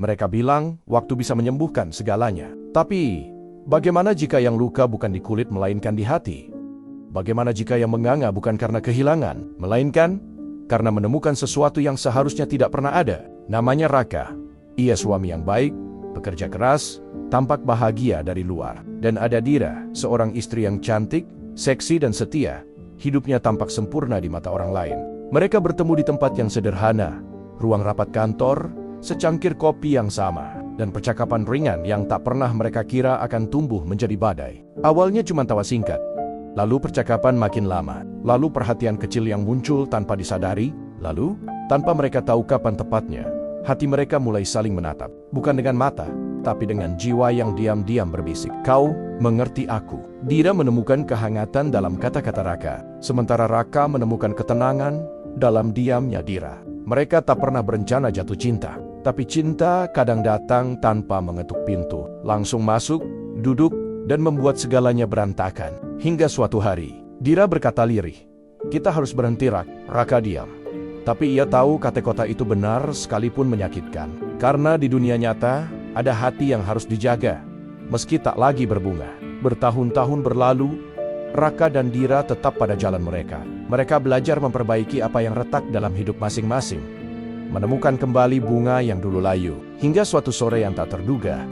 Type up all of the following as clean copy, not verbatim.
Mereka bilang waktu bisa menyembuhkan segalanya. Tapi, bagaimana jika yang luka bukan di kulit melainkan di hati? Bagaimana jika yang menganga bukan karena kehilangan, melainkan karena menemukan sesuatu yang seharusnya tidak pernah ada? Namanya Raka. Ia suami yang baik, pekerja keras, tampak bahagia dari luar. Dan ada Dira, seorang istri yang cantik, seksi dan setia. Hidupnya tampak sempurna di mata orang lain. Mereka bertemu di tempat yang sederhana, ruang rapat kantor, secangkir kopi yang sama, dan percakapan ringan yang tak pernah mereka kira akan tumbuh menjadi badai. Awalnya cuma tawa singkat, lalu percakapan makin lama, lalu perhatian kecil yang muncul tanpa disadari, lalu, tanpa mereka tahu kapan tepatnya, hati mereka mulai saling menatap, bukan dengan mata, tapi dengan jiwa yang diam-diam berbisik. Kau mengerti aku. Dira menemukan kehangatan dalam kata-kata Raka, sementara Raka menemukan ketenangan dalam diamnya Dira. Mereka tak pernah berencana jatuh cinta, tapi cinta kadang datang tanpa mengetuk pintu, langsung masuk, duduk, dan membuat segalanya berantakan. Hingga suatu hari, Dira berkata lirih, "Kita harus berhenti, Raka diam. Tapi ia tahu kata-kata itu benar sekalipun menyakitkan. Karena di dunia nyata, ada hati yang harus dijaga, meski tak lagi berbunga. Bertahun-tahun berlalu, Raka dan Dira tetap pada jalan mereka. Mereka belajar memperbaiki apa yang retak dalam hidup masing-masing. Menemukan kembali bunga yang dulu layu. Hingga suatu sore yang tak terduga,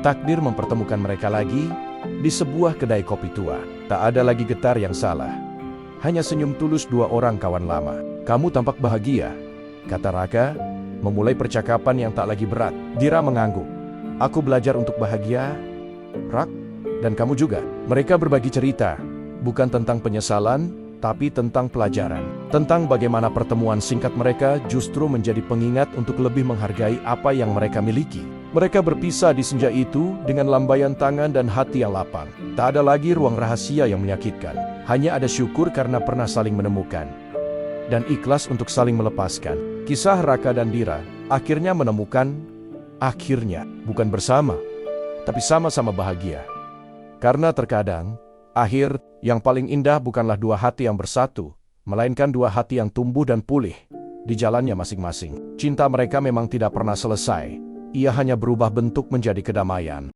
takdir mempertemukan mereka lagi di sebuah kedai kopi tua. Tak ada lagi getar yang salah, hanya senyum tulus dua orang kawan lama. "Kamu tampak bahagia," kata Raka, memulai percakapan yang tak lagi berat. Dira mengangguk. "Aku belajar untuk bahagia, Rak, dan kamu juga." Mereka berbagi cerita, bukan tentang penyesalan, tapi tentang pelajaran. Tentang bagaimana pertemuan singkat mereka justru menjadi pengingat untuk lebih menghargai apa yang mereka miliki. Mereka berpisah di senja itu dengan lambaian tangan dan hati yang lapang. Tak ada lagi ruang rahasia yang menyakitkan. Hanya ada syukur karena pernah saling menemukan, dan ikhlas untuk saling melepaskan. Kisah Raka dan Dira akhirnya menemukan, bukan bersama, tapi sama-sama bahagia. Karena terkadang, akhir yang paling indah bukanlah dua hati yang bersatu, melainkan dua hati yang tumbuh dan pulih di jalannya masing-masing. Cinta mereka memang tidak pernah selesai, ia hanya berubah bentuk menjadi kedamaian.